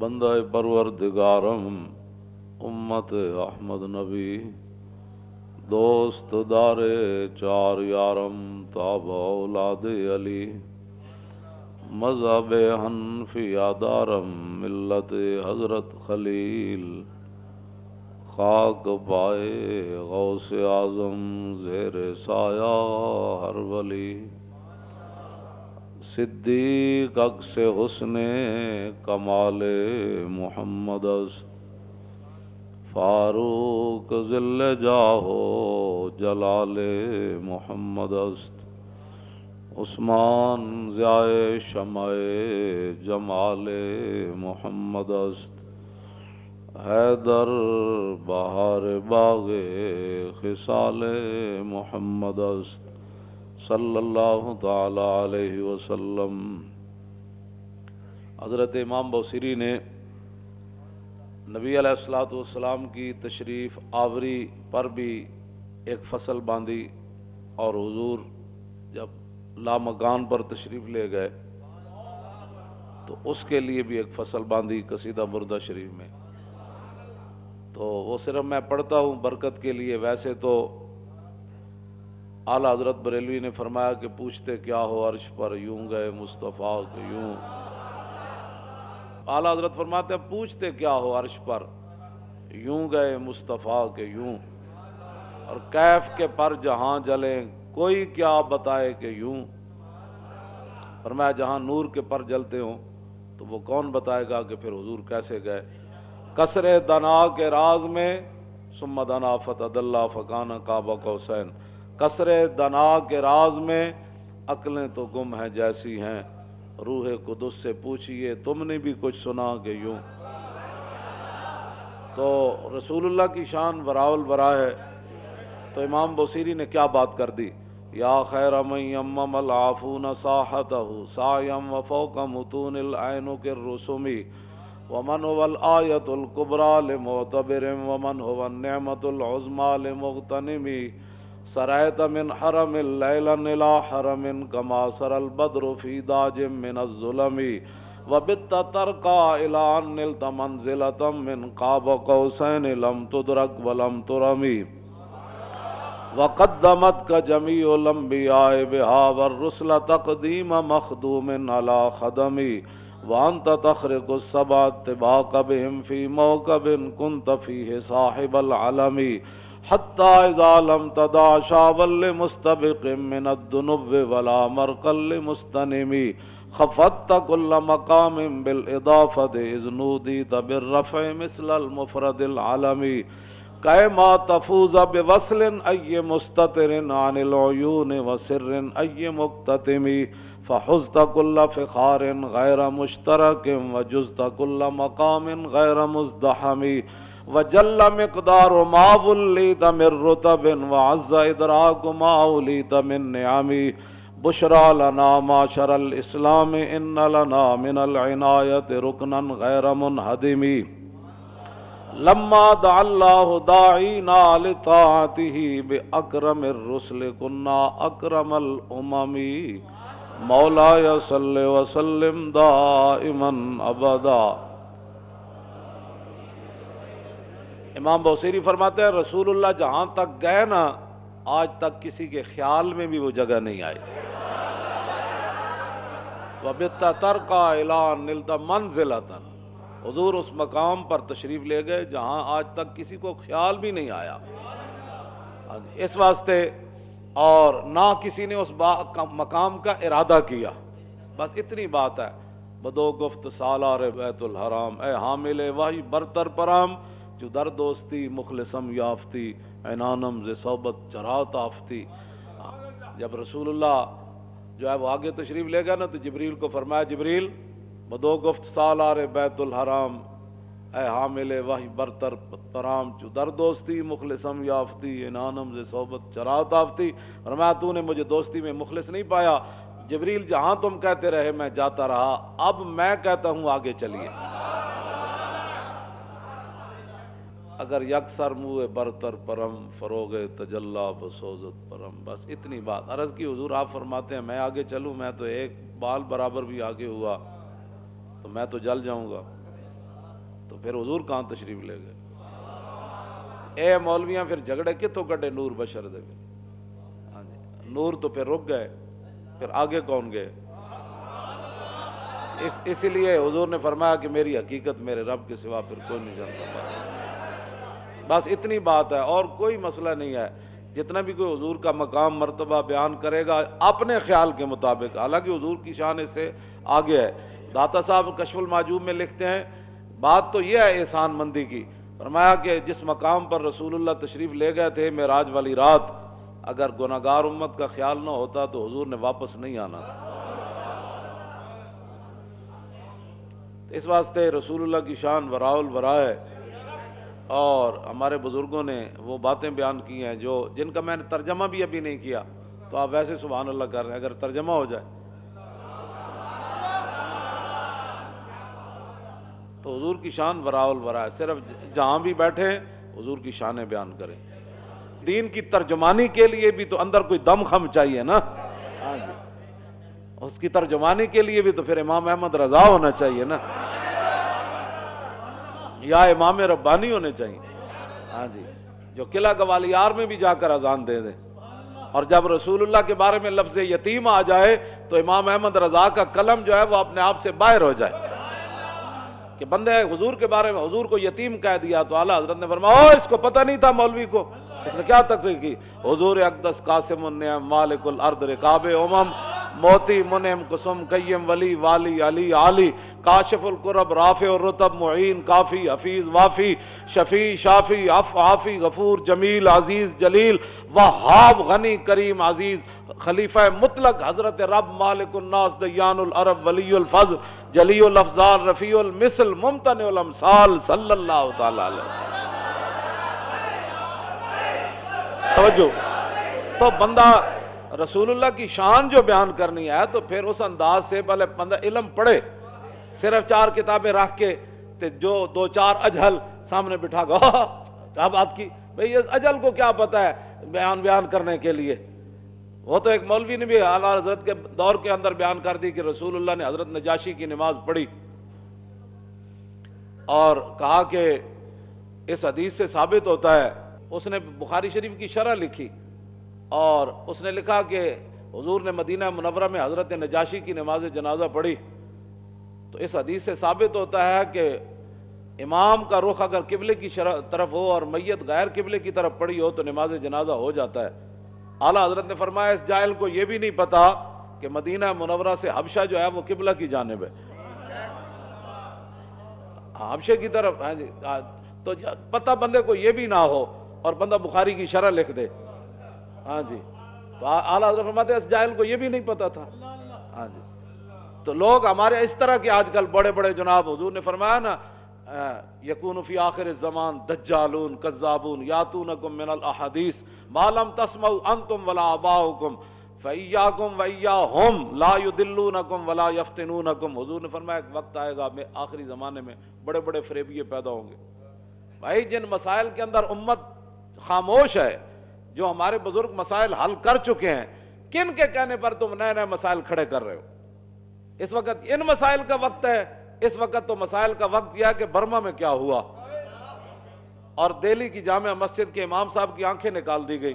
بندہ پروردگارم امت احمد نبی دوست دار چار یارم تاب اولاد علی مذہب حنفیہ دارم ملت حضرت خلیل خاک پائے غوث اعظم زیر سایہ ہر ولی صدیق عکس حسن کمال محمد است فاروق ذل جاہ جلال محمد است عثمان ضیاء شمع جمال محمد است حیدر بہار باغ خصال محمد است صلی اللہ تعالی علیہ وسلم۔ حضرت امام بوصیری نے نبی علیہ الصلوۃ والسلام کی تشریف آوری پر بھی ایک فصل باندھی، اور حضور جب لامکان پر تشریف لے گئے تو اس کے لیے بھی ایک فصل باندھی قصیدہ بردہ شریف میں۔ تو وہ صرف میں پڑھتا ہوں برکت کے لیے، ویسے تو اعلیٰ حضرت بریلوی نے فرمایا کہ پوچھتے کیا ہو عرش پر یوں گئے مصطفیٰ کہ یوں۔ اعلیٰ حضرت فرماتے ہیں پوچھتے کیا ہو عرش پر یوں گئے مصطفیٰ کہ یوں، اور کیف کے پر جہاں جلیں کوئی کیا بتائے کہ یوں۔ فرمایا جہاں نور کے پر جلتے ہوں تو وہ کون بتائے گا کہ پھر حضور کیسے گئے۔ کسر دنا کے راز میں ثم دنا فتدلی فکان قاب قوسین، کسر دنا کے راز میں عقلیں تو گم ہیں جیسی ہیں، روح قدس سے پوچھئے تم نے بھی کچھ سنا کہ یوں۔ تو رسول اللہ کی شان وراء الورا ہے، تو امام بوصیری نے کیا بات کر دی، یا خیر من یمم العافون ساحتہ سایم وفوق متون العین کالرسم ومن هو الآیۃ الکبریٰ لمعتبر ومن هو النعمۃ العظمیٰ لمغتنم سرایت من حرم لیلا الى حرم کما سر البدر فی داج من الظلم وبت ترقى الى ان نلت منزلة من قاب قوسین لم تدرک ولم ترمی وقدمتك جمیع الانبیاء بها والرسل تقدیم مخدوم على خدمی وانت تخرق السبع طباق بهم في موكب كنت فيه صاحب العلم حتى اذا لم تدع شاوا لمستبق من الذنوب ولا مرقا لمستنم خفضت كل مقام بالاضافه اذ نوديت بالرفع مثل المفرد العلمي كما تفوز بوصل اي مستتر عن العيون وسر اي مكتتم فحزت كل فخار غير مشترك وجزت كل مقام غير مزدحم وجل مقدار ما وليت من رتب وعز ادراك ما وليت من نعم بشرى لنا معشر الاسلام ان لنا من العناية ركنا غير منهدم لما دعا الله داعينا لطاعته بأكرم الرسل كنا أكرم الأمم مولاي صل وسلم دائما أبدا۔ امام بوصیری فرماتے ہیں رسول اللہ جہاں تک گئے نا آج تک کسی کے خیال میں بھی وہ جگہ نہیں آئی۔ وَبِتَّ تَرْقَى إِلَىٰ نِلْتَ مَنْزِلَةً، حضور اس مقام پر تشریف لے گئے جہاں آج تک کسی کو خیال بھی نہیں آیا، اس واسطے، اور نہ کسی نے اس مقام کا ارادہ کیا، بس اتنی بات ہے۔ بدو گفت سالار بیت الحرام اے حامل وحی برتر پرام جو در دوستی مخلصم یافتی عنانم ز صحبت چرات آفتی۔ جب رسول اللہ جو ہے وہ آگے تشریف لے گئے نا تو جبریل کو فرمایا جبریل بدو گفت سالار بیت الحرام اے حامل وحی برتر پرام چو در دوستی مخلصم یافتی انانم ز صحبت چرات آفتی۔ فرمایا تو نے مجھے دوستی میں مخلص نہیں پایا جبریل، جہاں تم کہتے رہے میں جاتا رہا، اب میں کہتا ہوں آگے چلیے۔ اگر یکسر منہ برتر پرم فروغ تجلا بسوزت پرم، بس اتنی بات عرض کی حضور۔ آپ فرماتے ہیں میں آگے چلوں، میں تو ایک بال برابر بھی آگے ہوا تو میں تو جل جاؤں گا۔ تو پھر حضور کہاں تشریف لے گئے؟ اے مولویاں پھر جھگڑے کتوں کڈے نور بشر دے؟ ہاں جی، نور تو پھر رک گئے، پھر آگے کون گئے؟ اسی لیے حضور نے فرمایا کہ میری حقیقت میرے رب کے سوا پھر کوئی نہیں جانتا۔ بس اتنی بات ہے، اور کوئی مسئلہ نہیں ہے۔ جتنا بھی کوئی حضور کا مقام مرتبہ بیان کرے گا اپنے خیال کے مطابق، حالانکہ حضور کی شان اس سے آگے ہے۔ داتا صاحب کشف المعجوب میں لکھتے ہیں، بات تو یہ ہے احسان مندی کی، فرمایا کہ جس مقام پر رسول اللہ تشریف لے گئے تھے معراج والی رات، اگر گناہگار امت کا خیال نہ ہوتا تو حضور نے واپس نہیں آنا تھا۔ اس واسطے رسول اللہ کی شان وراء الورا ہے، اور ہمارے بزرگوں نے وہ باتیں بیان کی ہیں جو جن کا میں نے ترجمہ بھی ابھی نہیں کیا، تو آپ ویسے سبحان اللہ کر رہے ہیں، اگر ترجمہ ہو جائے تو حضور کی شان وراء الورا ہے۔ صرف جہاں بھی بیٹھے حضور کی شانیں بیان کریں۔ دین کی ترجمانی کے لیے بھی تو اندر کوئی دم خم چاہیے نا، ہاں جی، اس کی ترجمانی کے لیے بھی تو پھر امام احمد رضا ہونا چاہیے نا، یا امام ربانی ہونے چاہیے، ہاں جی، جو قلعہ گوالیار میں بھی جا کر اذان دے دیں، اور جب رسول اللہ کے بارے میں لفظ یتیم آ جائے تو امام احمد رضا کا قلم جو ہے وہ اپنے آپ سے باہر ہو جائے کہ بندے حضور کے بارے میں حضور کو یتیم کہہ دیا، تو اعلیٰ حضرت نے فرمایا اس کو پتہ نہیں تھا مولوی کو، اس نے کیا تقریر کی؟ حضور اقدس قاسم النعم مالک الارض رکاب امم موتی منعم قسم قیم ولی والی علی عالی کاشف القرب رافع الرتب معین کافی حفیظ وافی شفیع شافی عافی غفور جمیل عزیز جلیل وہاب غنی کریم عزیز خلیفہ مطلق حضرت رب مالک الناس دیان العرب ولی الفضل جلی الافضال رفیع المثل ممتنع الامثال صلی اللہ تعالی علیہ وسلم۔ توجہ، تو بندہ رسول اللہ کی شان جو بیان کرنی ہے تو پھر اس انداز سے پہلے بندہ علم پڑھے، صرف 4 کتابیں رکھ کے تے جو 2-4 اجہل سامنے بٹھا گا کیا بات کی بھئی، اجہل کو کیا پتہ ہے بیان کرنے کے لیے؟ وہ تو ایک مولوی نے بھی اعلیٰ حضرت کے دور کے اندر بیان کر دی کہ رسول اللہ نے حضرت نجاشی کی نماز پڑھی اور کہا کہ اس حدیث سے ثابت ہوتا ہے، اس نے بخاری شریف کی شرح لکھی اور اس نے لکھا کہ حضور نے مدینہ منورہ میں حضرت نجاشی کی نماز جنازہ پڑھی، تو اس حدیث سے ثابت ہوتا ہے کہ امام کا رخ اگر قبلے کی طرف ہو اور میت غیر قبلے کی طرف پڑی ہو تو نماز جنازہ ہو جاتا ہے۔ اعلیٰ حضرت نے فرمایا اس جاہل کو یہ بھی نہیں پتا کہ مدینہ منورہ سے حبشہ جو ہے وہ قبلہ کی جانب ہے، حبشے کی طرف، ہاں جی، تو پتہ بندے کو یہ بھی نہ ہو اور بندہ بخاری کی شرح لکھ دے، ہاں جی، تو اعلیٰ حضرت فرماتے ہیں اس جاہل کو یہ بھی نہیں پتا تھا، ہاں جی۔ تو لوگ ہمارے اس طرح کے آج کل بڑے بڑے جناب، حضور نے فرمایا نا یکون فی آخر الزمان دجالون کذابون یاتونکم من الاحادیث ما لم تسمعوا انتم ولا آباؤکم فایاکم وایاہم لا یدلونکم ولا یفتنونکم۔ حضور نے فرمایا ایک وقت آئے گا میں آخری زمانے میں بڑے بڑے فریبیے پیدا ہوں گے، بھائی جن مسائل کے اندر امت خاموش ہے، جو ہمارے بزرگ مسائل حل کر چکے ہیں، کن کے کہنے پر تم نئے نئے مسائل کھڑے کر رہے ہو؟ اس وقت ان مسائل کا وقت ہے، اس وقت تو مسائل کا وقت یہ ہے کہ برما میں کیا ہوا، اور دہلی کی جامع مسجد کے امام صاحب کی آنکھیں نکال دی گئی۔